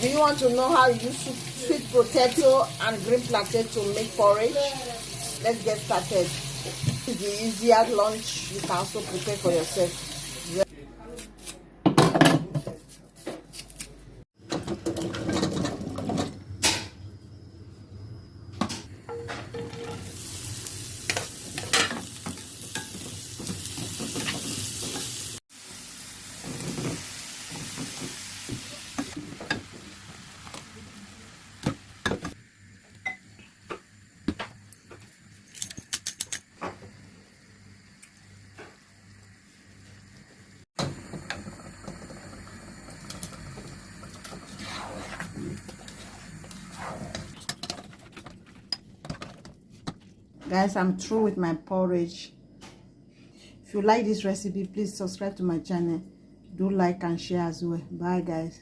Do you want to know how you use sweet potato and green plantain to make porridge? Let's get started. It's the easiest lunch you can also prepare for yourself. Guys, I'm through with my porridge. If you like this recipe, please subscribe to my channel. Do like and share as well. Bye guys.